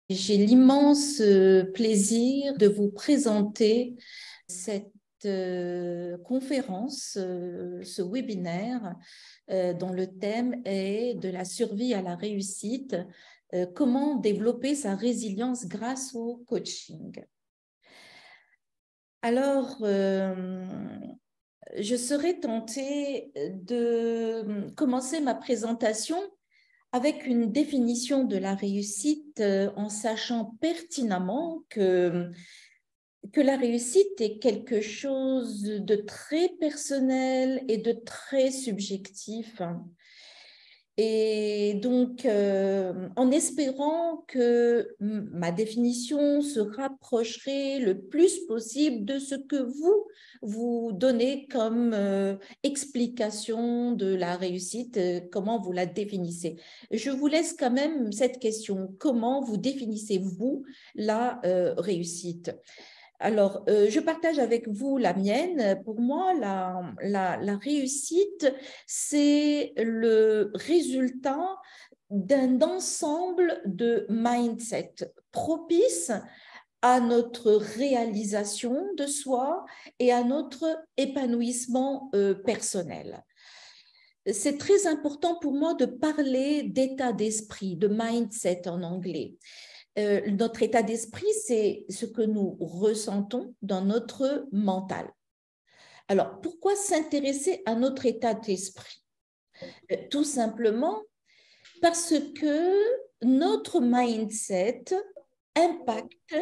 J'ai l'immense plaisir de vous présenter cette conférence, ce webinaire dont le thème est de la survie à la réussite, comment développer sa résilience grâce au coaching. Alors, je serais tentée de commencer ma présentation avec une définition de la réussite en sachant pertinemment que la réussite est quelque chose de très personnel et de très subjectif. Et donc, en espérant que ma définition se rapprocherait le plus possible de ce que vous donnez comme explication de la réussite, comment vous la définissez. Je vous laisse quand même cette question, comment vous définissez-vous la réussite? Alors, je partage avec vous la mienne. Pour moi, la réussite, c'est le résultat d'un ensemble de mindset propice à notre réalisation de soi et à notre épanouissement personnel. C'est très important pour moi de parler d'état d'esprit, de mindset en anglais. Notre état d'esprit, c'est ce que nous ressentons dans notre mental. Alors, pourquoi s'intéresser à notre état d'esprit? Tout simplement parce que notre mindset impacte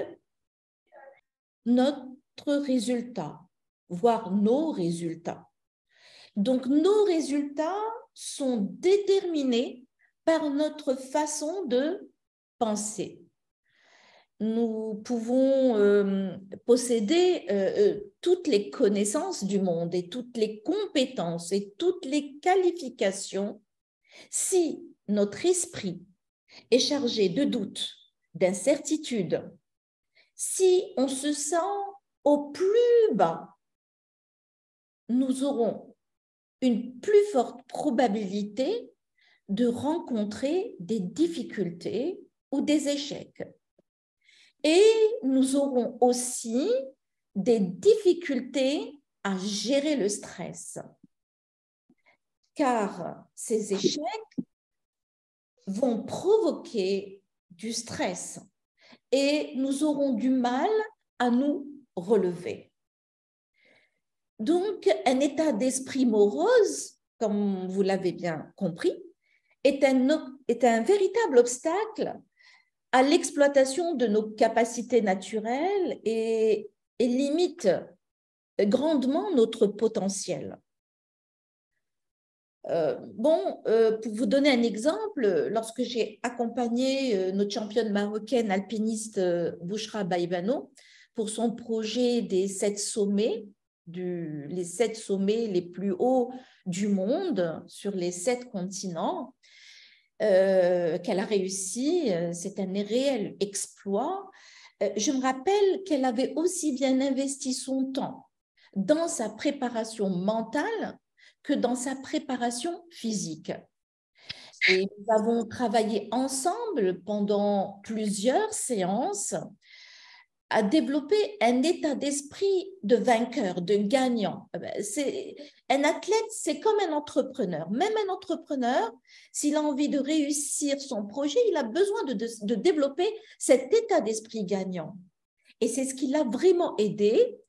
notre résultat, voire nos résultats. Donc, nos résultats sont déterminés par notre façon de penser. Nous pouvons posséder toutes les connaissances du monde et toutes les compétences et toutes les qualifications si notre esprit est chargé de doutes, d'incertitudes, si on se sent au plus bas, nous aurons une plus forte probabilité de rencontrer des difficultés ou des échecs. Et nous aurons aussi des difficultés à gérer le stress, car ces échecs vont provoquer du stress et nous aurons du mal à nous relever. Donc, un état d'esprit morose, comme vous l'avez bien compris, est un véritable obstacle à l'exploitation de nos capacités naturelles et limite grandement notre potentiel. Pour vous donner un exemple, lorsque j'ai accompagné notre championne marocaine alpiniste Bouchra Baïbano pour son projet des 7 sommets, les 7 sommets les plus hauts du monde sur les 7 continents, qu'elle a réussi, c'est un réel exploit. Je me rappelle qu'elle avait aussi bien investi son temps dans sa préparation mentale que dans sa préparation physique. Et nous avons travaillé ensemble pendant plusieurs séances à développer un état d'esprit de vainqueur, de gagnant. Un athlète, c'est comme un entrepreneur. Même un entrepreneur, s'il a envie de réussir son projet, il a besoin de développer cet état d'esprit gagnant. Et c'est ce qui l'a vraiment aidé,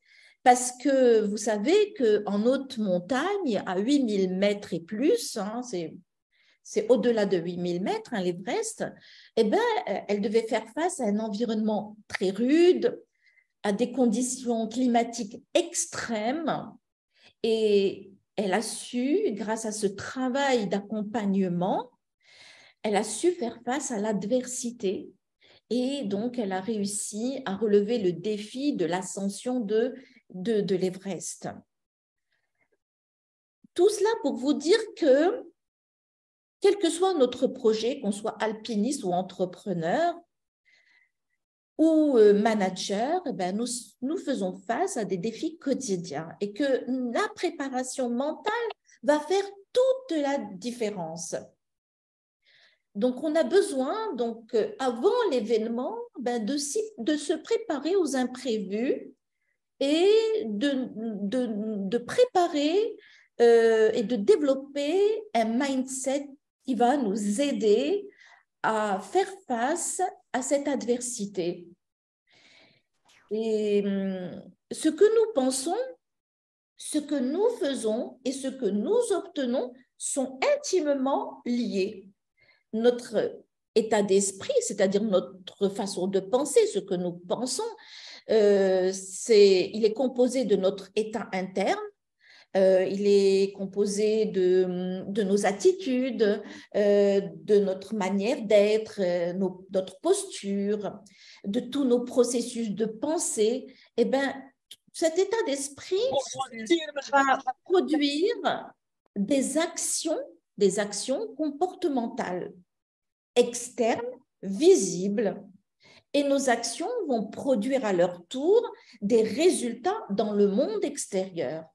parce que vous savez qu'en haute montagne, à 8000 mètres et plus, c'est au-delà de 8000 mètres, l'Everest, elle devait faire face à un environnement très rude, à des conditions climatiques extrêmes, et elle a su, grâce à ce travail d'accompagnement, elle a su faire face à l'adversité, et donc elle a réussi à relever le défi de l'ascension de l'Everest. Tout cela pour vous dire que quel que soit notre projet, qu'on soit alpiniste ou entrepreneur ou manager, nous faisons face à des défis quotidiens et que la préparation mentale va faire toute la différence. Donc, on a besoin, donc, avant l'événement, de se préparer aux imprévus et de préparer et de développer un mindset qui va nous aider à faire face à cette adversité. Et ce que nous pensons, ce que nous faisons et ce que nous obtenons sont intimement liés. Notre état d'esprit, c'est-à-dire notre façon de penser, ce que nous pensons, il est composé de notre état interne, il est composé de nos attitudes, de notre manière d'être, notre posture, de tous nos processus de pensée. Eh bien, cet état d'esprit va produire des actions comportementales externes, visibles, et nos actions vont produire à leur tour des résultats dans le monde extérieur.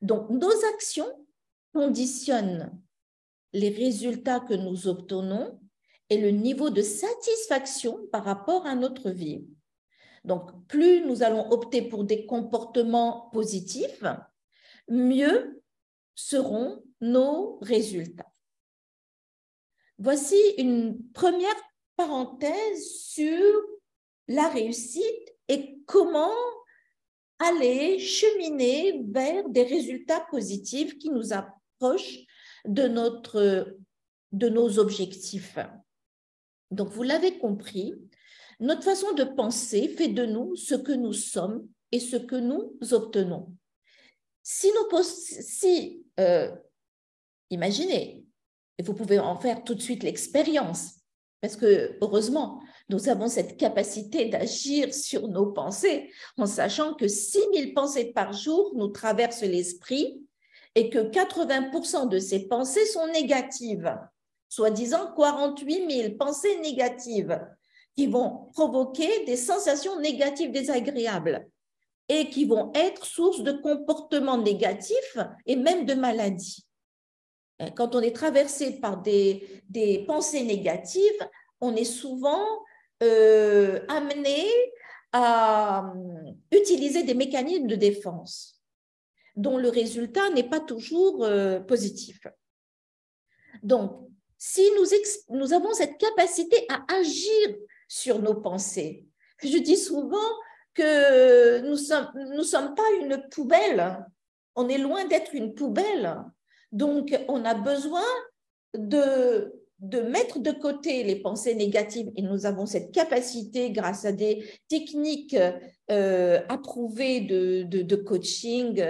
Donc, nos actions conditionnent les résultats que nous obtenons et le niveau de satisfaction par rapport à notre vie. Donc, plus nous allons opter pour des comportements positifs, mieux seront nos résultats. Voici une première parenthèse sur la réussite et comment aller cheminer vers des résultats positifs qui nous approchent de nos objectifs. Donc, vous l'avez compris, notre façon de penser fait de nous ce que nous sommes et ce que nous obtenons. Imaginez, et vous pouvez en faire tout de suite l'expérience, parce que heureusement, nous avons cette capacité d'agir sur nos pensées en sachant que 6000 pensées par jour nous traversent l'esprit et que 80% de ces pensées sont négatives, soi-disant 48 000 pensées négatives qui vont provoquer des sensations négatives désagréables et qui vont être source de comportements négatifs et même de maladies. Quand on est traversé par des pensées négatives, on est souvent amené à utiliser des mécanismes de défense dont le résultat n'est pas toujours positif. Donc, si nous avons cette capacité à agir sur nos pensées, je dis souvent que nous sommes pas une poubelle, on est loin d'être une poubelle. Donc, on a besoin de mettre de côté les pensées négatives et nous avons cette capacité grâce à des techniques approuvées de coaching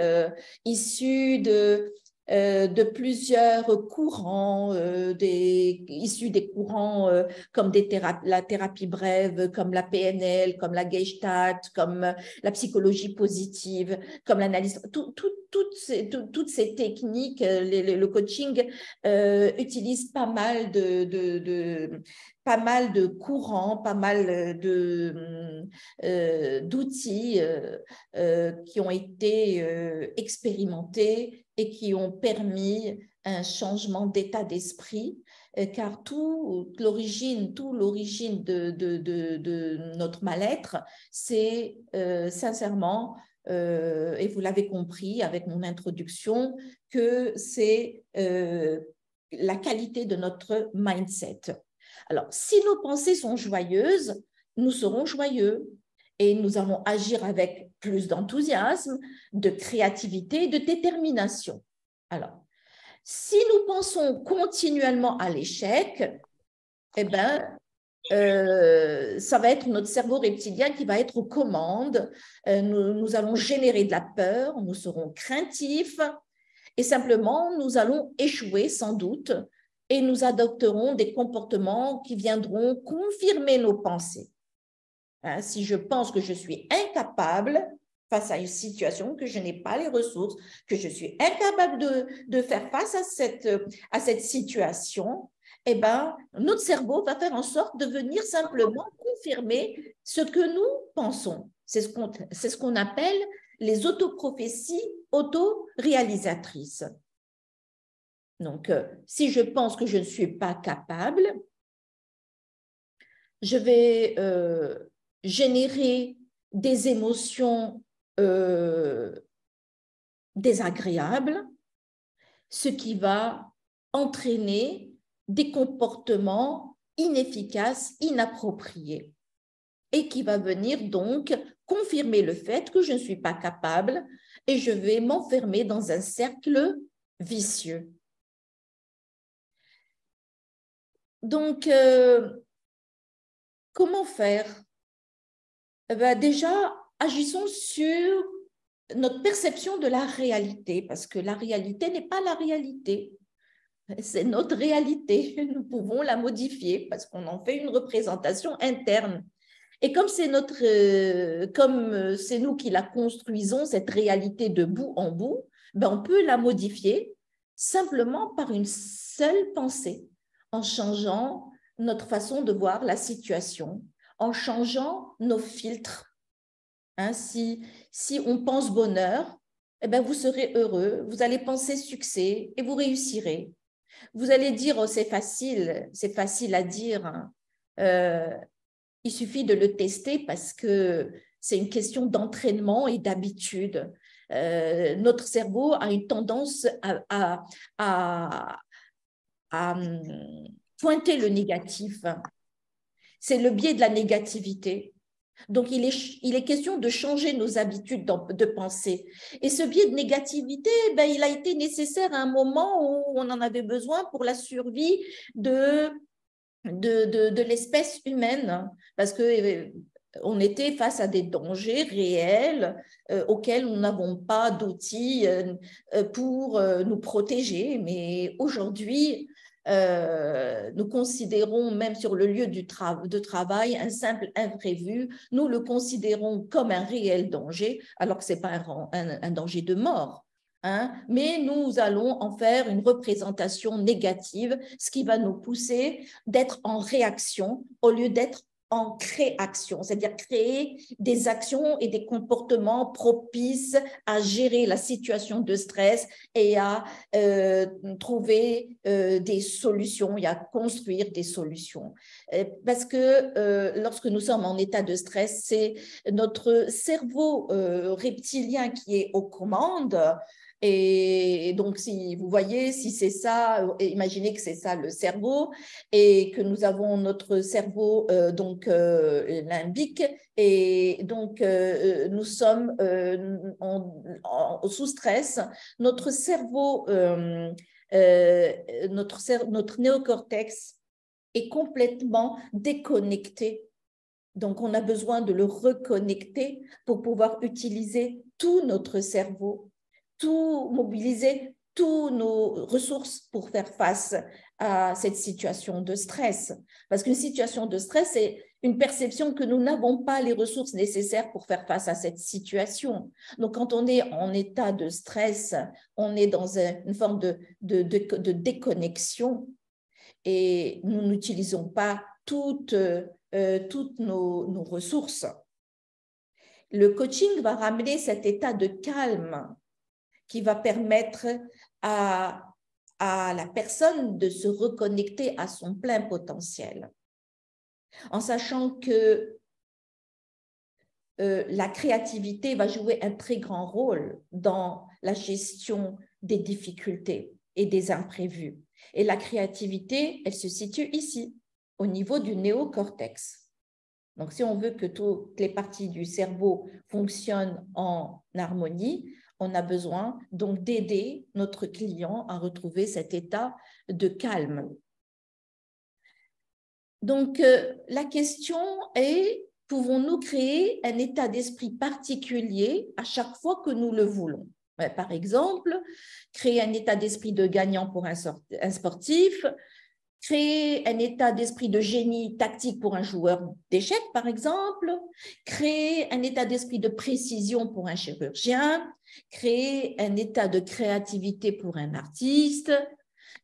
issues de plusieurs courants, issus des courants comme la thérapie brève, comme la PNL, comme la Gestalt, comme la psychologie positive, comme l'analyse. Toutes ces techniques, le coaching utilise pas mal de courants, pas mal d'outils qui ont été expérimentés et qui ont permis un changement d'état d'esprit, car toute l'origine de notre mal-être, c'est sincèrement, et vous l'avez compris avec mon introduction, que c'est la qualité de notre mindset. Alors, si nos pensées sont joyeuses, nous serons joyeux et nous allons agir avec plus d'enthousiasme, de créativité, de détermination. Alors, si nous pensons continuellement à l'échec, eh bien, ça va être notre cerveau reptilien qui va être aux commandes. Nous allons générer de la peur, nous serons craintifs et simplement, nous allons échouer sans doute et nous adopterons des comportements qui viendront confirmer nos pensées. Si je pense que je suis incapable face à une situation, que je n'ai pas les ressources, que je suis incapable de faire face à cette situation, eh ben, notre cerveau va faire en sorte de venir simplement confirmer ce que nous pensons. C'est ce qu'on appelle les autoprophéties auto-réalisatrices. Donc, si je pense que je ne suis pas capable, je vais générer des émotions désagréables, ce qui va entraîner des comportements inefficaces, inappropriés, et qui va venir donc confirmer le fait que je ne suis pas capable et je vais m'enfermer dans un cercle vicieux. Donc, comment faire? Déjà, agissons sur notre perception de la réalité, parce que la réalité n'est pas la réalité. C'est notre réalité. Nous pouvons la modifier parce qu'on en fait une représentation interne. Et comme c'est nous qui la construisons, cette réalité de bout en bout, on peut la modifier simplement par une seule pensée, en changeant notre façon de voir la situation, en changeant nos filtres. Hein, si on pense bonheur, vous serez heureux, vous allez penser succès et vous réussirez. Vous allez dire, oh, c'est facile à dire. Hein. Il suffit de le tester parce que c'est une question d'entraînement et d'habitude. Notre cerveau a une tendance à pointer le négatif. C'est le biais de la négativité. Donc, il est question de changer nos habitudes de pensée. Et ce biais de négativité, il a été nécessaire à un moment où on en avait besoin pour la survie de l'espèce humaine, parce qu'on était face à des dangers réels auxquels nous n'avons pas d'outils pour nous protéger. Mais aujourd'hui, nous considérons, même sur le lieu de travail, un simple imprévu, nous le considérons comme un réel danger, alors que ce n'est pas un danger de mort. Hein, mais nous allons en faire une représentation négative, ce qui va nous pousser d'être en réaction au lieu d'être en création, c'est-à-dire créer des actions et des comportements propices à gérer la situation de stress et à trouver des solutions et à construire des solutions. Parce que lorsque nous sommes en état de stress, c'est notre cerveau reptilien qui est aux commandes. Et donc, si vous voyez, si c'est ça, imaginez que c'est ça le cerveau et que nous avons notre cerveau limbique et donc nous sommes sous stress. Notre cerveau, notre néocortex est complètement déconnecté. Donc, on a besoin de le reconnecter pour pouvoir utiliser tout notre cerveau, mobiliser toutes nos ressources pour faire face à cette situation de stress. Parce qu'une situation de stress, c'est une perception que nous n'avons pas les ressources nécessaires pour faire face à cette situation. Donc, quand on est en état de stress, on est dans une forme de déconnexion et nous n'utilisons pas toutes nos ressources. Le coaching va ramener cet état de calme qui va permettre à la personne de se reconnecter à son plein potentiel, en sachant que la créativité va jouer un très grand rôle dans la gestion des difficultés et des imprévus. Et la créativité, elle se situe ici, au niveau du néocortex. Donc, si on veut que toutes les parties du cerveau fonctionnent en harmonie, on a besoin donc d'aider notre client à retrouver cet état de calme. Donc, la question est, pouvons-nous créer un état d'esprit particulier à chaque fois que nous le voulons? Par exemple, créer un état d'esprit de gagnant pour un sportif, créer un état d'esprit de génie tactique pour un joueur d'échecs, par exemple, créer un état d'esprit de précision pour un chirurgien, créer un état de créativité pour un artiste,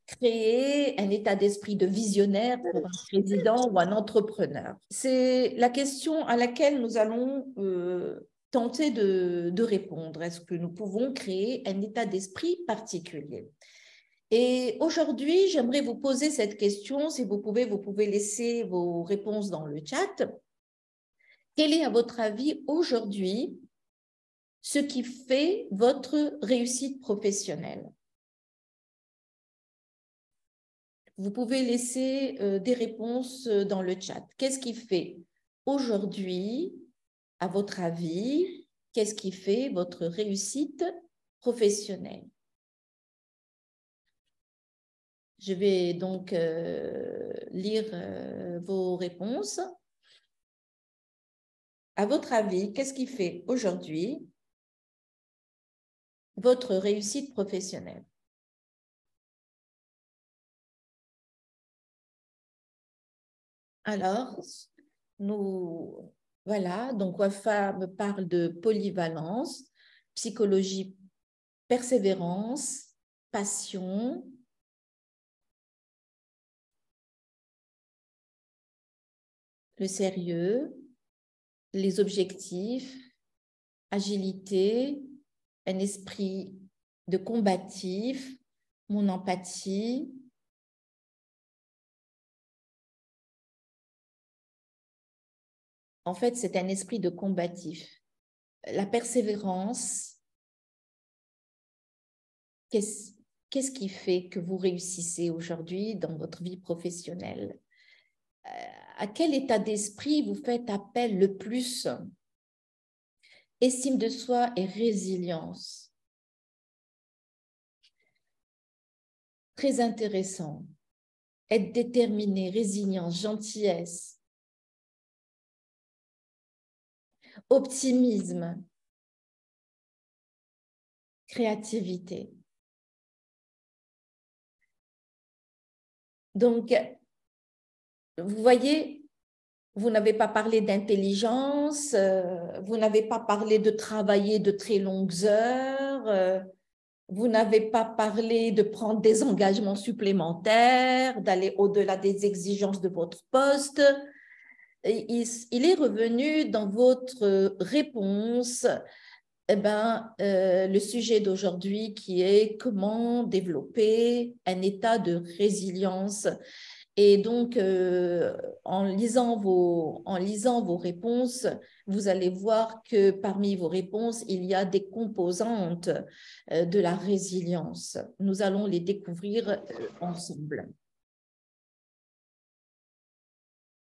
créer un état d'esprit de visionnaire pour un président ou un entrepreneur. C'est la question à laquelle nous allons tenter de répondre. Est-ce que nous pouvons créer un état d'esprit particulier? Et aujourd'hui, j'aimerais vous poser cette question. Si vous pouvez laisser vos réponses dans le chat. Quel est, à votre avis, aujourd'hui, ce qui fait votre réussite professionnelle? Vous pouvez laisser des réponses dans le chat. Qu'est-ce qui fait aujourd'hui, à votre avis, qu'est-ce qui fait votre réussite professionnelle? Je vais donc lire vos réponses. À votre avis, qu'est-ce qui fait aujourd'hui votre réussite professionnelle? Alors, voilà, donc Wafa me parle de polyvalence, psychologie, persévérance, passion, le sérieux, les objectifs, agilité, un esprit de combatif, mon empathie. En fait, c'est un esprit de combatif. La persévérance, qu'est-ce qui fait que vous réussissez aujourd'hui dans votre vie professionnelle? À quel état d'esprit vous faites appel le plus? Estime de soi et résilience. Très intéressant. Être déterminé, résilience, gentillesse, optimisme, créativité. Donc, vous voyez, vous n'avez pas parlé d'intelligence, vous n'avez pas parlé de travailler de très longues heures, vous n'avez pas parlé de prendre des engagements supplémentaires, d'aller au-delà des exigences de votre poste. Il est revenu dans votre réponse le sujet d'aujourd'hui qui est comment développer un état de résilience. Et donc, en lisant vos réponses, vous allez voir que parmi vos réponses, il y a des composantes de la résilience. Nous allons les découvrir ensemble.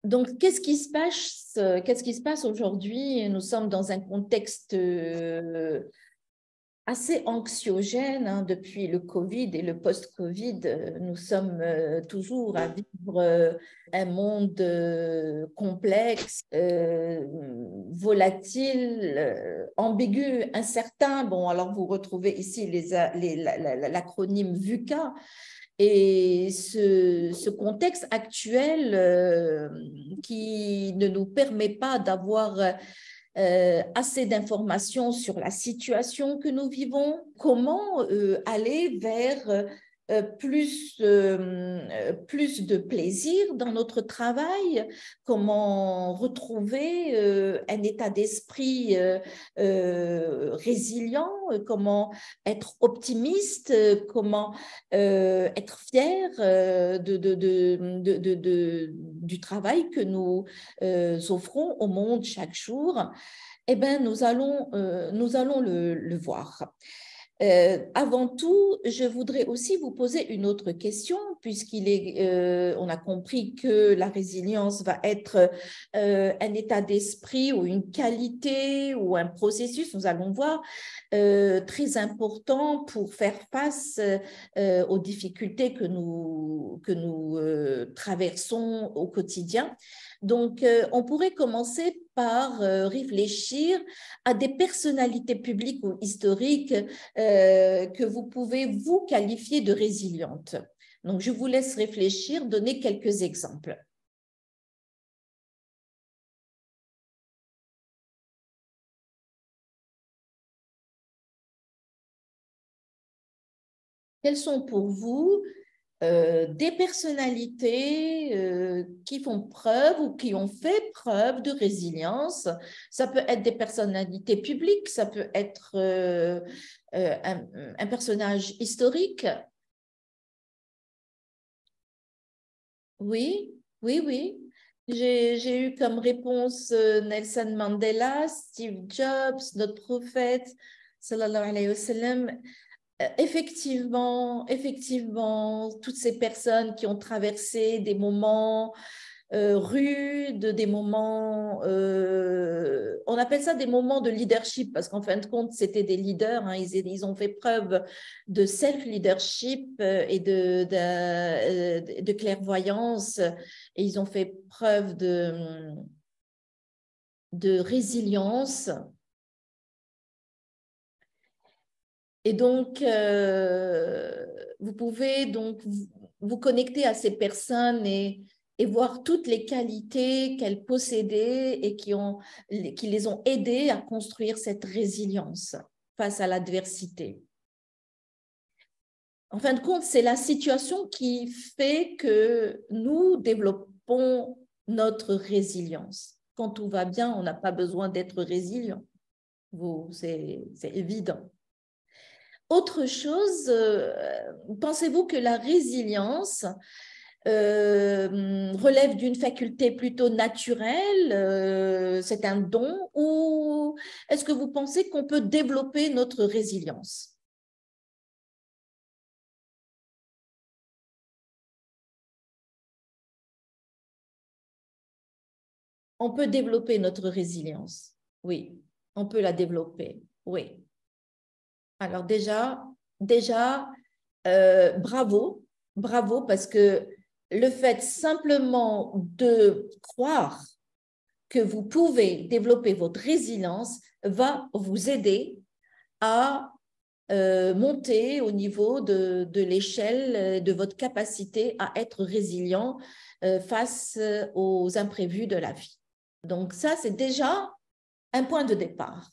Donc, qu'est-ce qui se passe aujourd'hui? Nous sommes dans un contexte assez anxiogène depuis le Covid et le post-Covid. Nous sommes toujours à vivre un monde complexe, volatile, ambigu, incertain. Bon, alors vous retrouvez ici l'acronyme VUCA. Et ce contexte actuel qui ne nous permet pas d'avoir assez d'informations sur la situation que nous vivons, comment aller vers plus de plaisir dans notre travail, comment retrouver un état d'esprit résilient, comment être optimiste, comment être fier du travail que nous offrons au monde chaque jour. Eh bien, nous allons le voir. Avant tout, je voudrais aussi vous poser une autre question, on a compris que la résilience va être un état d'esprit ou une qualité ou un processus, nous allons voir, très important pour faire face aux difficultés que nous traversons au quotidien. Donc, on pourrait commencer par réfléchir à des personnalités publiques ou historiques que vous pouvez vous qualifier de résilientes. Donc, je vous laisse réfléchir, donner quelques exemples. Quelles sont pour vous des personnalités qui font preuve ou qui ont fait preuve de résilience? Ça peut être des personnalités publiques, ça peut être un personnage historique. Oui, oui, oui. J'ai eu comme réponse Nelson Mandela, Steve Jobs, notre prophète, sallallahu alayhi wa sallam. Effectivement, effectivement, toutes ces personnes qui ont traversé des moments rudes, des moments, on appelle ça des moments de leadership, parce qu'en fin de compte, c'était des leaders, hein, ils ont fait preuve de self-leadership et de clairvoyance, et ils ont fait preuve de résilience. Et donc, vous pouvez donc vous connecter à ces personnes et voir toutes les qualités qu'elles possédaient et qui les ont aidées à construire cette résilience face à l'adversité. En fin de compte, c'est la situation qui fait que nous développons notre résilience. Quand tout va bien, on n'a pas besoin d'être résilient. C'est évident. Autre chose, pensez-vous que la résilience relève d'une faculté plutôt naturelle, c'est un don, ou est-ce que vous pensez qu'on peut développer notre résilience? On peut développer notre résilience, oui, on peut la développer, oui. Alors déjà, bravo, bravo, parce que le fait simplement de croire que vous pouvez développer votre résilience va vous aider à monter au niveau de l'échelle de votre capacité à être résilient face aux imprévus de la vie. Donc ça, c'est déjà un point de départ.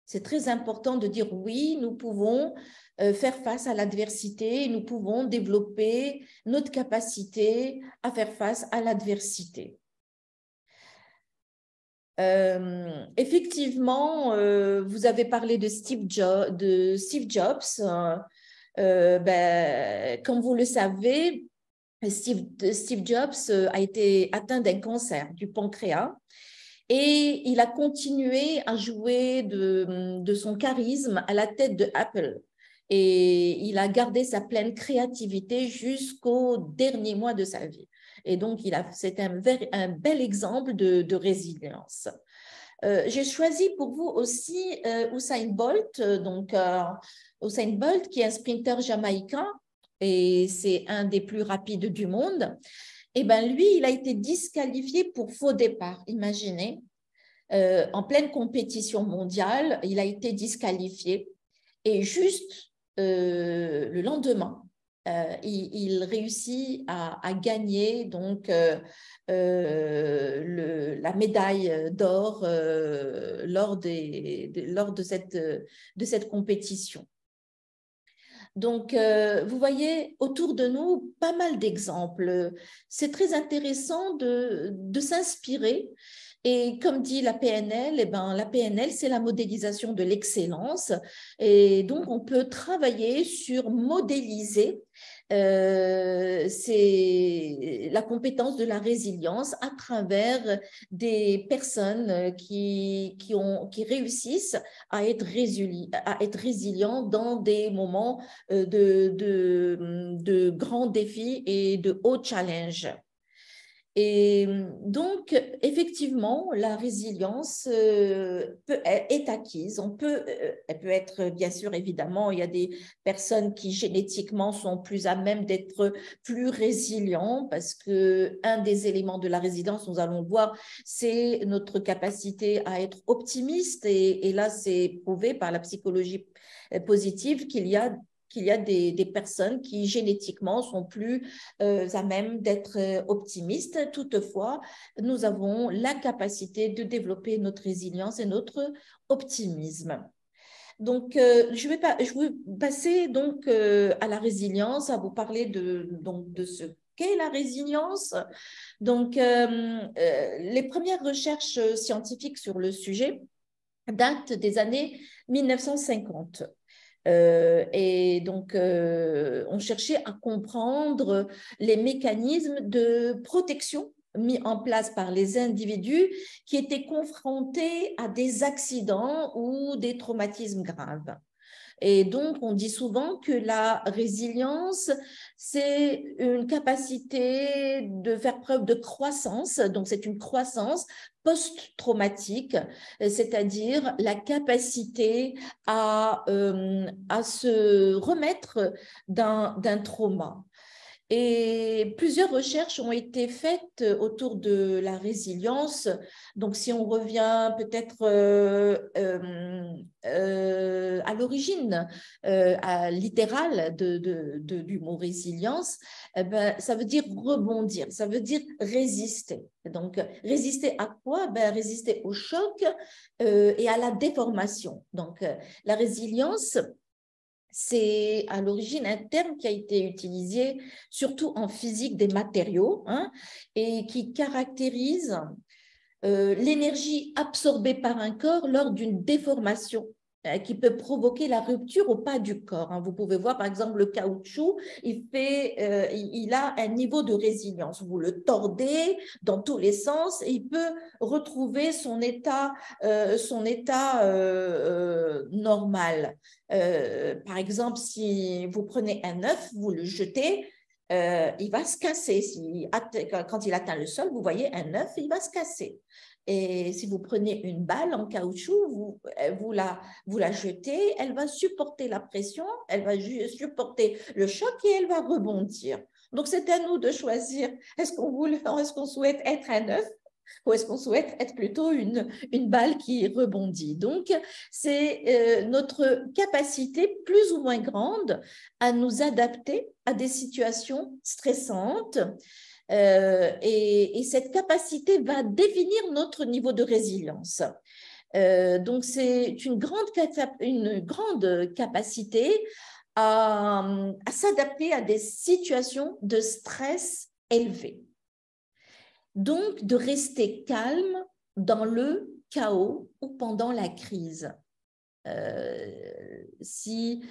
C'est très important de dire oui, nous pouvons faire face à l'adversité, nous pouvons développer notre capacité à faire face à l'adversité. Effectivement, vous avez parlé de Steve Jobs. Comme vous le savez, Steve Jobs a été atteint d'un cancer du pancréas. Et il a continué à jouer de son charisme à la tête de Apple. Et il a gardé sa pleine créativité jusqu'au dernier mois de sa vie. Et donc, c'est un bel exemple de résilience. J'ai choisi pour vous aussi Usain Bolt, Usain Bolt qui est un sprinter jamaïcain et c'est un des plus rapides du monde. Et ben lui, il a été disqualifié pour faux départ. Imaginez, en pleine compétition mondiale, il a été disqualifié. Et juste le lendemain, il réussit à gagner donc la médaille d'or lors de cette compétition. Donc, vous voyez autour de nous pas mal d'exemples. C'est très intéressant de s'inspirer. Et comme dit la PNL, eh ben, la PNL, c'est la modélisation de l'excellence. Et donc, on peut travailler sur modéliser c'est la compétence de la résilience à travers des personnes qui réussissent à être résilients dans des moments de grands défis et de hauts challenges. Et donc, effectivement, la résilience est acquise. Elle peut être, bien sûr, évidemment, il y a des personnes qui génétiquement sont plus à même d'être plus résilients parce que un des éléments de la résilience, nous allons voir, c'est notre capacité à être optimiste. Et là, c'est prouvé par la psychologie positive qu'il y a des personnes qui génétiquement sont plus à même d'être optimistes. Toutefois, nous avons la capacité de développer notre résilience et notre optimisme. Donc, je vais passer donc à la résilience, à vous parler de ce qu'est la résilience. Donc, les premières recherches scientifiques sur le sujet datent des années 1950. Et donc, on cherchait à comprendre les mécanismes de protection mis en place par les individus qui étaient confrontés à des accidents ou des traumatismes graves. Et donc, on dit souvent que la résilience, c'est une capacité de faire preuve de croissance. Donc, c'est une croissance post-traumatique, c'est-à-dire la capacité à se remettre d'un trauma. Et plusieurs recherches ont été faites autour de la résilience. Donc, si on revient peut-être à l'origine littérale du mot résilience, eh ben, ça veut dire rebondir, ça veut dire résister. Donc, résister à quoi? Ben, résister au choc et à la déformation. Donc, la résilience, c'est à l'origine un terme qui a été utilisé surtout en physique des matériaux, hein, et qui caractérise l'énergie absorbée par un corps lors d'une déformation qui peut provoquer la rupture ou pas du corps. Hein. Vous pouvez voir, par exemple, le caoutchouc, il a un niveau de résilience. Vous le tordez dans tous les sens et il peut retrouver son état normal. Par exemple, si vous prenez un œuf, vous le jetez, il va se casser. Quand il atteint le sol, vous voyez un œuf, il va se casser. Et si vous prenez une balle en caoutchouc, vous la jetez, elle va supporter la pression, elle va supporter le choc et elle va rebondir. Donc, c'est à nous de choisir, est-ce qu'on souhaite être un œuf ou est-ce qu'on souhaite être plutôt une balle qui rebondit? Donc, c'est notre capacité plus ou moins grande à nous adapter à des situations stressantes. Et cette capacité va définir notre niveau de résilience. Donc, c'est une grande capacité à s'adapter à des situations de stress élevé. Donc, de rester calme dans le chaos ou pendant la crise. Si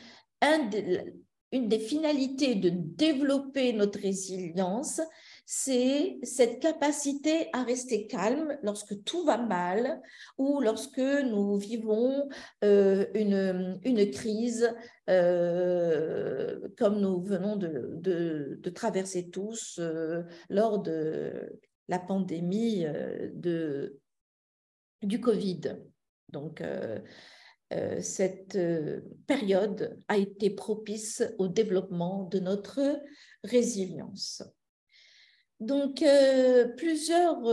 une des finalités de développer notre résilience, c'est cette capacité à rester calme lorsque tout va mal ou lorsque nous vivons une crise comme nous venons de traverser tous lors de la pandémie du Covid. Donc, cette période a été propice au développement de notre résilience. Donc, plusieurs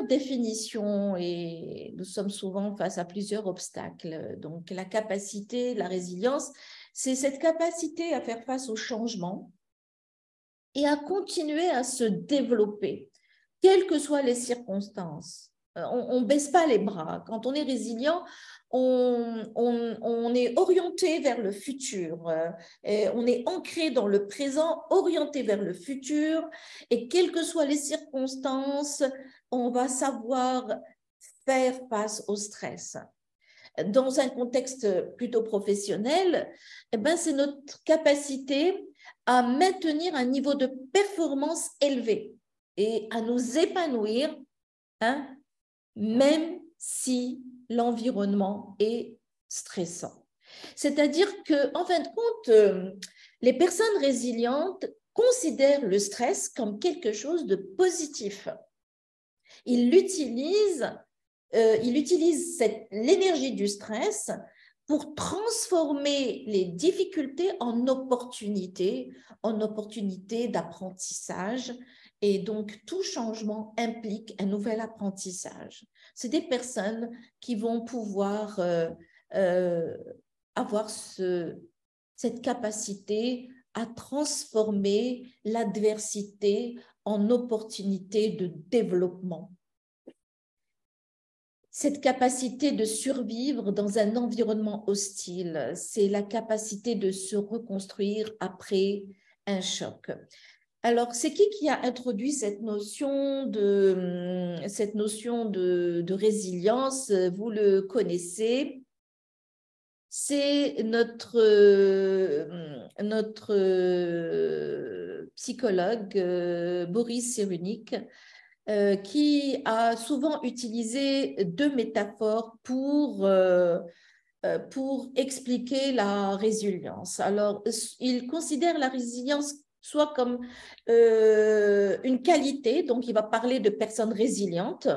définitions et nous sommes souvent face à plusieurs obstacles. Donc, la capacité, la résilience, c'est cette capacité à faire face au changement et à continuer à se développer, quelles que soient les circonstances. On ne baisse pas les bras. Quand on est résilient, on est orienté vers le futur. On est ancré dans le présent, orienté vers le futur. Et quelles que soient les circonstances, on va savoir faire face au stress. Dans un contexte plutôt professionnel, eh ben, c'est notre capacité à maintenir un niveau de performance élevé et à nous épanouir, hein, même si l'environnement est stressant. C'est-à-dire qu'en fin de compte, les personnes résilientes considèrent le stress comme quelque chose de positif. Ils utilisent l'énergie du stress pour transformer les difficultés en opportunités d'apprentissage. Et donc, tout changement implique un nouvel apprentissage. C'est des personnes qui vont pouvoir avoir cette capacité à transformer l'adversité en opportunité de développement. Cette capacité de survivre dans un environnement hostile, c'est la capacité de se reconstruire après un choc. Alors, c'est qui a introduit cette notion de résilience? Vous le connaissez. c'est notre psychologue Boris Cyrulnik, qui a souvent utilisé deux métaphores pour expliquer la résilience. Alors, il considère la résilience soit comme une qualité, donc il va parler de personnes résilientes,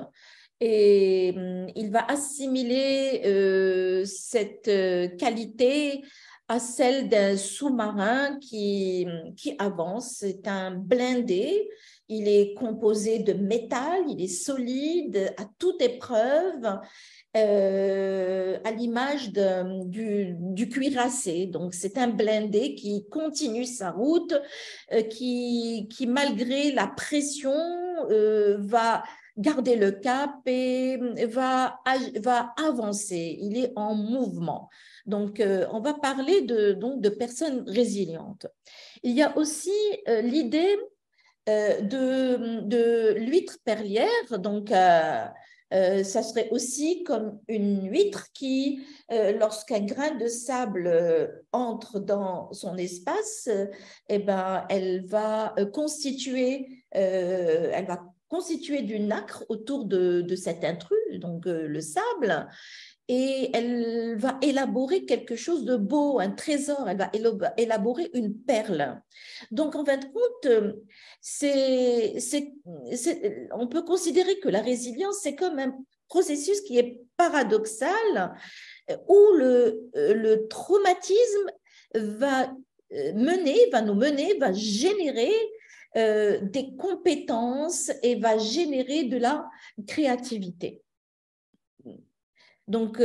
et il va assimiler cette qualité à celle d'un sous-marin qui avance. C'est un blindé, il est composé de métal, il est solide à toute épreuve, à l'image du cuirassé. Donc, c'est un blindé qui continue sa route, qui, malgré la pression, va garder le cap et va avancer. Il est en mouvement. Donc, on va parler de personnes résilientes. Il y a aussi l'idée de l'huître perlière. Donc, ça serait aussi comme une huître qui, lorsqu'un grain de sable entre dans son espace, eh ben, elle va constituer du nacre autour de cet intrus, donc le sable, et elle va élaborer quelque chose de beau, un trésor, elle va élaborer une perle. Donc, en fin de compte, on peut considérer que la résilience, c'est comme un processus qui est paradoxal, où le traumatisme va générer des compétences et va générer de la créativité. Donc,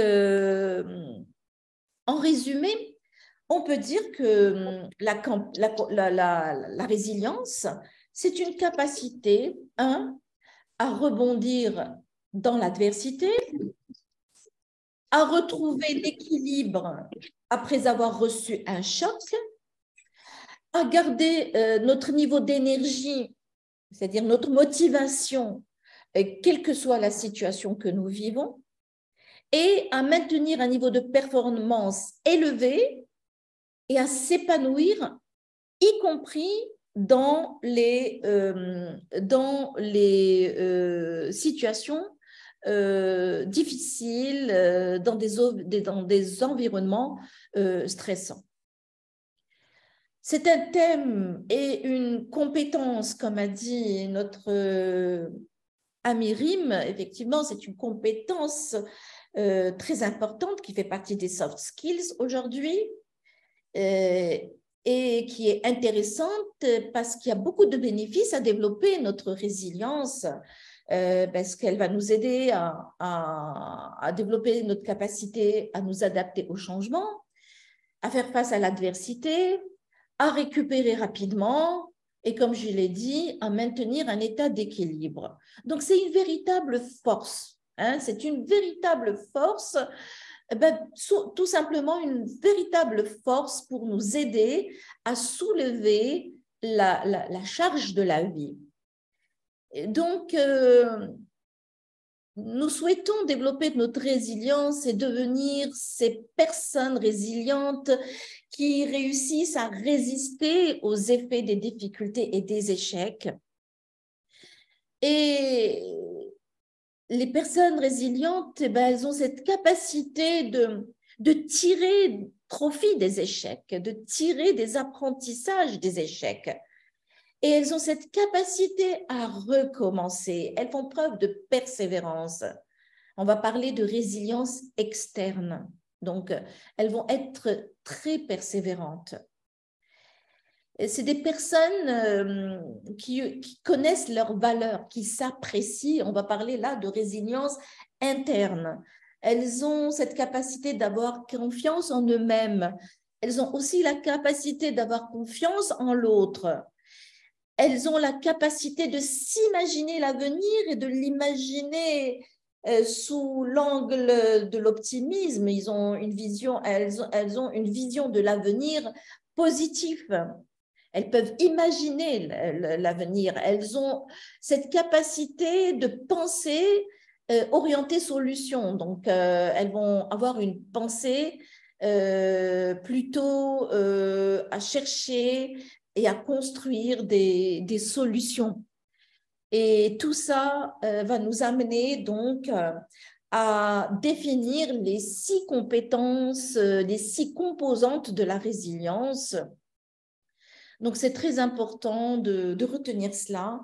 en résumé, on peut dire que la résilience, c'est une capacité, à rebondir dans l'adversité, à retrouver l'équilibre après avoir reçu un choc, à garder notre niveau d'énergie, c'est-à-dire notre motivation, quelle que soit la situation que nous vivons, et à maintenir un niveau de performance élevé et à s'épanouir, y compris dans les situations difficiles, dans des environnements stressants. C'est un thème et une compétence, comme a dit notre ami Rim. Effectivement, c'est une compétence très importante qui fait partie des soft skills aujourd'hui et qui est intéressante parce qu'il y a beaucoup de bénéfices à développer notre résilience, parce qu'elle va nous aider à développer notre capacité à nous adapter au changement, à faire face à l'adversité, à récupérer rapidement et, comme je l'ai dit, à maintenir un état d'équilibre. Donc, c'est une véritable force. C'est une véritable force, tout simplement une véritable force pour nous aider à soulever la charge de la vie. Et donc, nous souhaitons développer notre résilience et devenir ces personnes résilientes qui réussissent à résister aux effets des difficultés et des échecs. Et les personnes résilientes, elles ont cette capacité de tirer profit des échecs, de tirer des apprentissages des échecs. Et elles ont cette capacité à recommencer. Elles font preuve de persévérance. On va parler de résilience externe. Donc, elles vont être très persévérantes. C'est des personnes qui connaissent leurs valeurs, qui s'apprécient. On va parler là de résilience interne. Elles ont cette capacité d'avoir confiance en eux-mêmes. Elles ont aussi la capacité d'avoir confiance en l'autre. Elles ont la capacité de s'imaginer l'avenir et de l'imaginer sous l'angle de l'optimisme. Elles ont une vision de l'avenir positive. Elles peuvent imaginer l'avenir. Elles ont cette capacité de penser orientée solution. Donc, elles vont avoir une pensée plutôt à chercher et à construire des solutions. Et tout ça va nous amener donc à définir les 6 compétences, les 6 composantes de la résilience. Donc, c'est très important de retenir cela.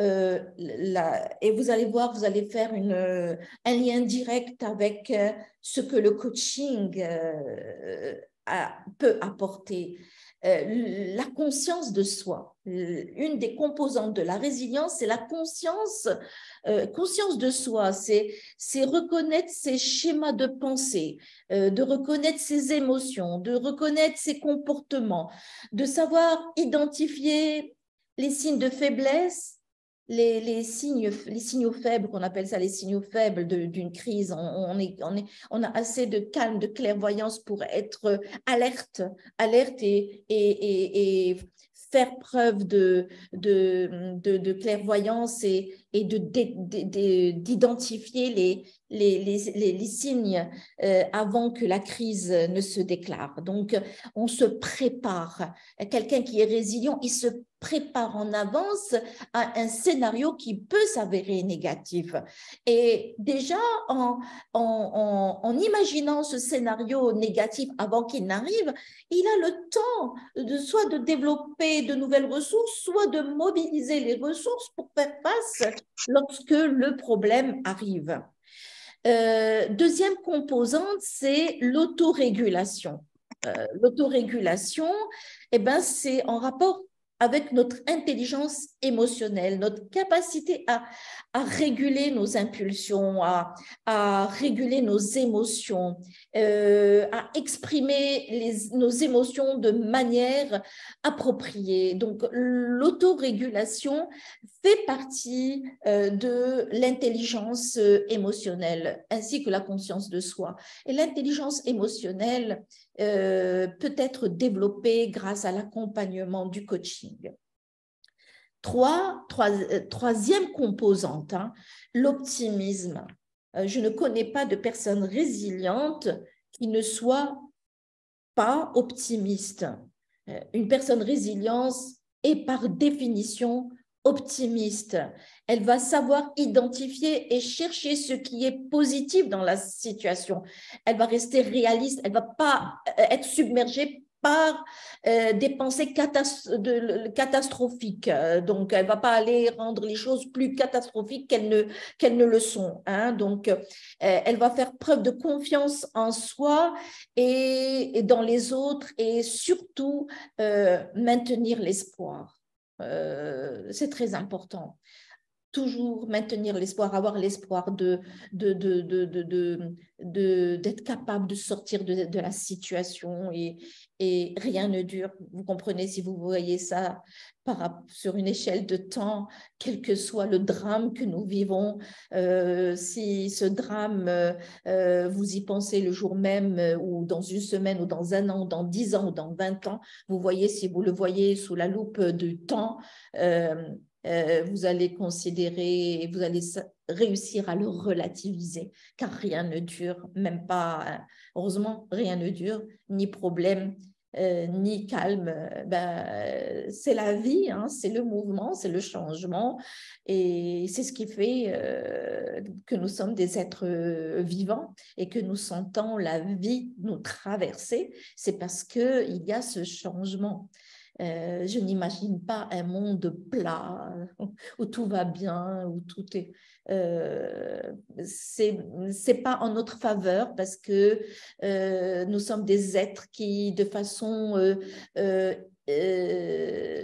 Et vous allez voir, vous allez faire un lien direct avec ce que le coaching peut apporter. La conscience de soi. Une des composantes de la résilience, c'est la conscience de soi. C'est reconnaître ses schémas de pensée, de reconnaître ses émotions, de reconnaître ses comportements, de savoir identifier les signes de faiblesse, les signaux faibles, qu'on appelle ça les signaux faibles d'une crise. On a assez de calme, de clairvoyance pour être alerte et faire preuve de clairvoyance et d'identifier les signes avant que la crise ne se déclare. Donc, on se prépare. Quelqu'un qui est résilient, il se prépare en avance à un scénario qui peut s'avérer négatif. Et déjà, en imaginant ce scénario négatif avant qu'il n'arrive, il a le temps soit de développer de nouvelles ressources, soit de mobiliser les ressources pour faire face lorsque le problème arrive. Deuxième composante, c'est l'autorégulation. L'autorégulation, eh ben, c'est en rapport avec notre intelligence émotionnelle, notre capacité à réguler nos impulsions, à réguler nos émotions, à exprimer nos émotions de manière appropriée. Donc, l'autorégulation fait partie de l'intelligence émotionnelle ainsi que la conscience de soi. Et l'intelligence émotionnelle peut être développée grâce à l'accompagnement du coaching. Troisième composante, hein, l'optimisme. Je ne connais pas de personne résiliente qui ne soit pas optimiste. Une personne résiliente est par définition optimiste. Elle va savoir identifier et chercher ce qui est positif dans la situation. Elle va rester réaliste. Elle ne va pas être submergée par des pensées catastrophiques. Donc, elle ne va pas aller rendre les choses plus catastrophiques qu'elles ne le sont. Hein. Donc, elle va faire preuve de confiance en soi et dans les autres et surtout maintenir l'espoir. C'est très important. Toujours maintenir l'espoir, avoir l'espoir d'être capable de sortir de la situation et rien ne dure. Vous comprenez, si vous voyez ça sur une échelle de temps, quel que soit le drame que nous vivons, si ce drame, vous y pensez le jour même ou dans une semaine ou dans un an ou dans 10 ans ou dans 20 ans, vous voyez, si vous le voyez sous la loupe du temps, vous allez considérer et vous allez réussir à le relativiser, car rien ne dure, même pas, heureusement, rien ne dure, ni problème, ni calme. C'est la vie, hein, c'est le mouvement, c'est le changement, et c'est ce qui fait que nous sommes des êtres vivants et que nous sentons la vie nous traverser, c'est parce qu'il y a ce changement. Je n'imagine pas un monde plat où tout va bien, où tout est... c'est pas en notre faveur parce que nous sommes des êtres qui, de façon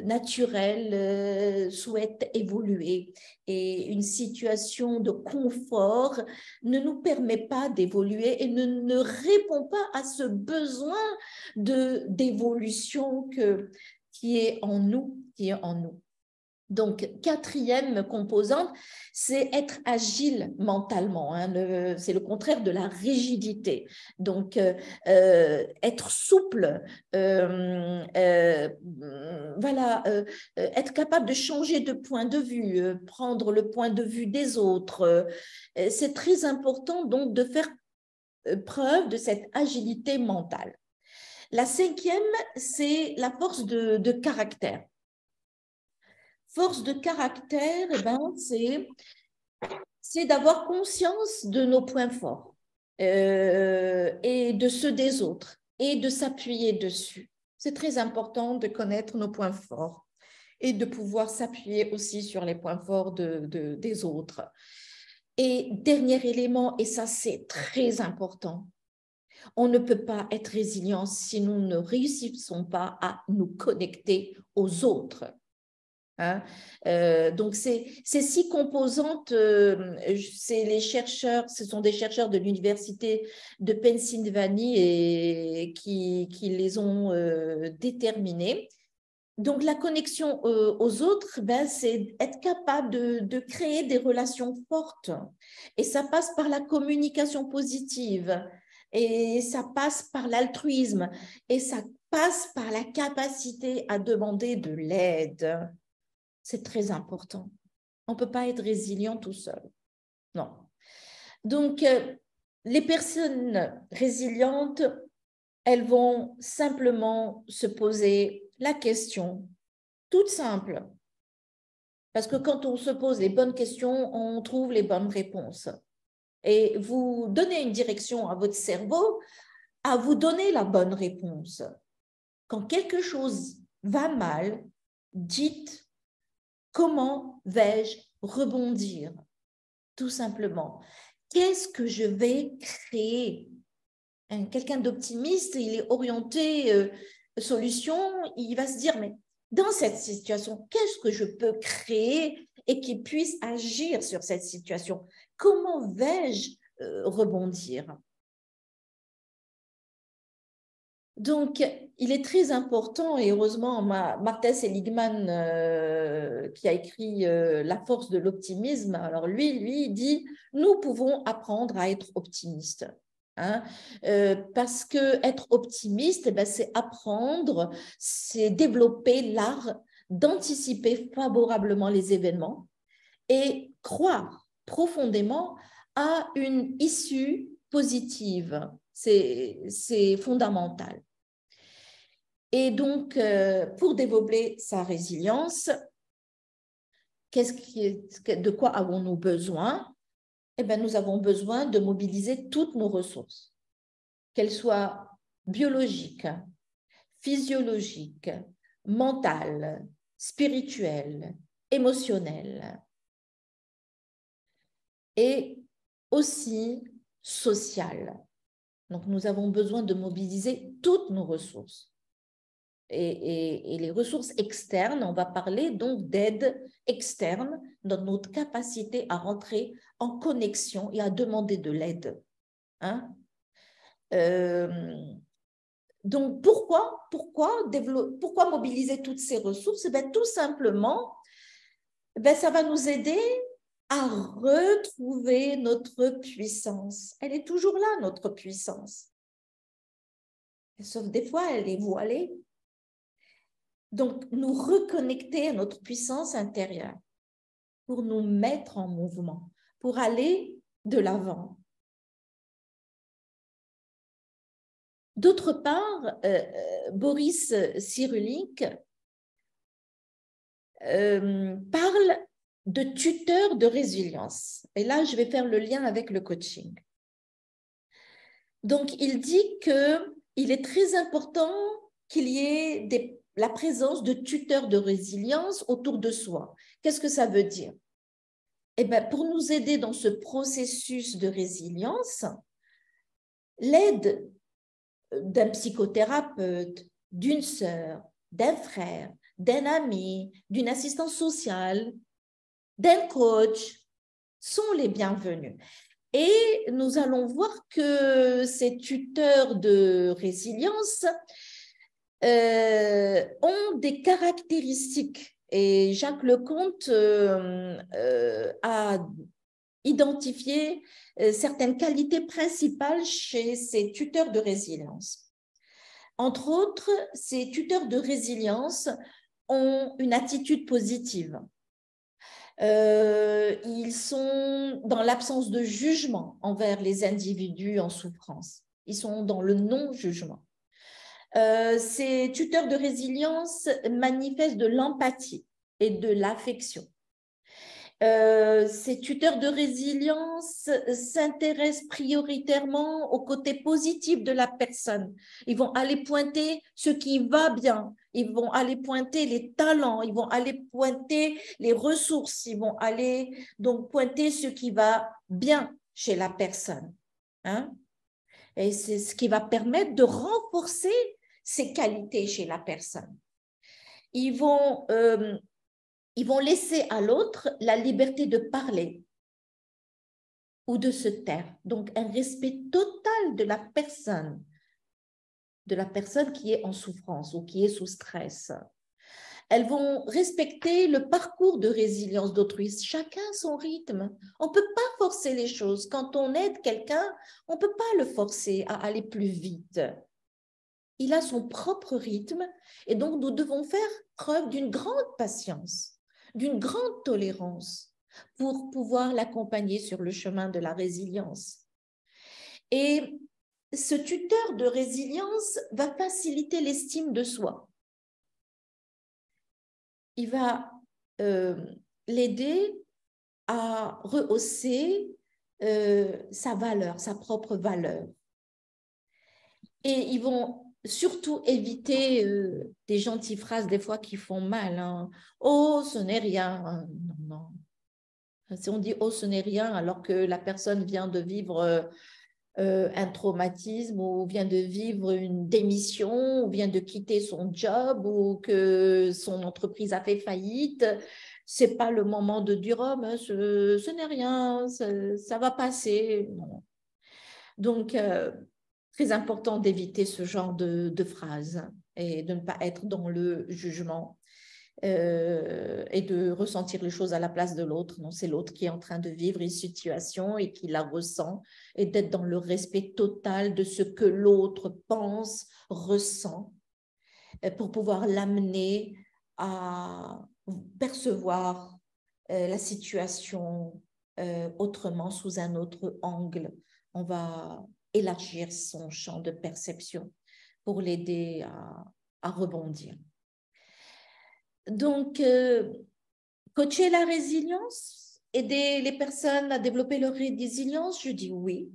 naturelle, souhaitent évoluer. Et une situation de confort ne nous permet pas d'évoluer et ne répond pas à ce besoin d'évolution qui est en nous, Donc, quatrième composante, c'est être agile mentalement. Hein, c'est le contraire de la rigidité. Donc, être souple, être capable de changer de point de vue, prendre le point de vue des autres. C'est très important donc de faire preuve de cette agilité mentale. La cinquième, c'est la force de caractère. Force de caractère, eh ben, c'est d'avoir conscience de nos points forts et de ceux des autres et de s'appuyer dessus. C'est très important de connaître nos points forts et de pouvoir s'appuyer aussi sur les points forts des autres. Et dernier élément, et ça c'est très important, on ne peut pas être résilient si nous ne réussissons pas à nous connecter aux autres. Hein? Donc, ces 6 composantes, c'est les chercheurs, ce sont des chercheurs de l'Université de Pennsylvanie et qui les ont déterminées. Donc, la connexion aux autres, ben, c'est être capable de créer des relations fortes. Et ça passe par la communication positive, et ça passe par l'altruisme, et ça passe par la capacité à demander de l'aide. C'est très important. On ne peut pas être résilient tout seul. Non. Donc, les personnes résilientes, elles vont simplement se poser la question toute simple. Parce que quand on se pose les bonnes questions, on trouve les bonnes réponses. Et vous donnez une direction à votre cerveau à vous donner la bonne réponse. Quand quelque chose va mal, dites comment vais-je rebondir? Tout simplement. Qu'est-ce que je vais créer? Quelqu'un d'optimiste, il est orienté solution, il va se dire, mais dans cette situation, qu'est-ce que je peux créer et qui puisse agir sur cette situation? Comment vais-je rebondir? Donc, il est très important, et heureusement, Martin Seligman, qui a écrit La force de l'optimisme, alors lui, il dit, nous pouvons apprendre à être optimistes. Hein, parce que être optimiste, eh ben, c'est apprendre, c'est développer l'art d'anticiper favorablement les événements et croire profondément à une issue positive. C'est fondamental. Et donc, pour développer sa résilience, de quoi avons-nous besoin? Eh bien, nous avons besoin de mobiliser toutes nos ressources, qu'elles soient biologiques, physiologiques, mentales, spirituelles, émotionnelles et aussi sociales. Donc, nous avons besoin de mobiliser toutes nos ressources. Et les ressources externes, on va parler donc d'aide externe dans notre capacité à rentrer en connexion et à demander de l'aide. Hein? Donc, pourquoi mobiliser toutes ces ressources? Eh bien, tout simplement, ça va nous aider à retrouver notre puissance. Elle est toujours là, notre puissance. Sauf des fois, elle est voilée. Donc, nous reconnecter à notre puissance intérieure pour nous mettre en mouvement, pour aller de l'avant. D'autre part, Boris Cyrulnik parle de tuteur de résilience. Et là, je vais faire le lien avec le coaching. Donc, il dit qu'il est très important qu'il y ait la présence de tuteurs de résilience autour de soi. Qu'est-ce que ça veut dire? Eh bien, pour nous aider dans ce processus de résilience, l'aide d'un psychothérapeute, d'une sœur, d'un frère, d'un ami, d'une assistante sociale, d'un coach sont les bienvenus. Et nous allons voir que ces tuteurs de résilience ont des caractéristiques. Et Jacques Leconte a identifié certaines qualités principales chez ces tuteurs de résilience. Entre autres, ces tuteurs de résilience ont une attitude positive. Ils sont dans l'absence de jugement envers les individus en souffrance. Ils sont dans le non-jugement. Ces tuteurs de résilience manifestent de l'empathie et de l'affection. Ces tuteurs de résilience s'intéressent prioritairement au côté positif de la personne. Ils vont aller pointer ce qui va bien, ils vont aller pointer les talents, ils vont aller pointer les ressources, ils vont aller donc pointer ce qui va bien chez la personne. Hein? Et c'est ce qui va permettre de renforcer ces qualités chez la personne. Ils vont laisser à l'autre la liberté de parler ou de se taire. Donc, un respect total de la personne qui est en souffrance ou qui est sous stress. Elles vont respecter le parcours de résilience d'autrui, chacun son rythme. On ne peut pas forcer les choses. Quand on aide quelqu'un, on ne peut pas le forcer à aller plus vite. Il a son propre rythme et donc nous devons faire preuve d'une grande patience, d'une grande tolérance pour pouvoir l'accompagner sur le chemin de la résilience. Et ce tuteur de résilience va faciliter l'estime de soi. Il va l'aider à rehausser sa valeur, sa propre valeur. Et ils vont surtout éviter des gentilles phrases des fois qui font mal. Hein. Oh, ce n'est rien. Non, non. Si on dit oh, ce n'est rien, alors que la personne vient de vivre un traumatisme ou vient de vivre une démission ou vient de quitter son job ou que son entreprise a fait faillite, c'est pas le moment de dire oh, mais ce n'est rien, ça va passer. Non. Donc, très important d'éviter ce genre de phrases et de ne pas être dans le jugement et de ressentir les choses à la place de l'autre. Non, c'est l'autre qui est en train de vivre une situation et qui la ressent et d'être dans le respect total de ce que l'autre pense, ressent pour pouvoir l'amener à percevoir la situation autrement, sous un autre angle. On va élargir son champ de perception pour l'aider à rebondir. Donc, coacher la résilience, aider les personnes à développer leur résilience, je dis oui,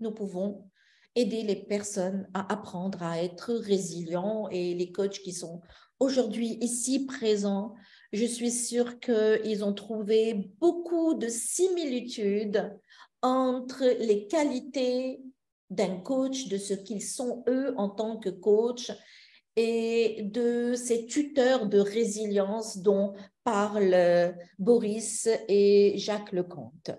nous pouvons aider les personnes à apprendre à être résilients et les coachs qui sont aujourd'hui ici présents, je suis sûre qu'ils ont trouvé beaucoup de similitudes entre les qualités d'un coach, de ce qu'ils sont eux en tant que coach et de ces tuteurs de résilience dont parlent Boris et Jacques Lecomte.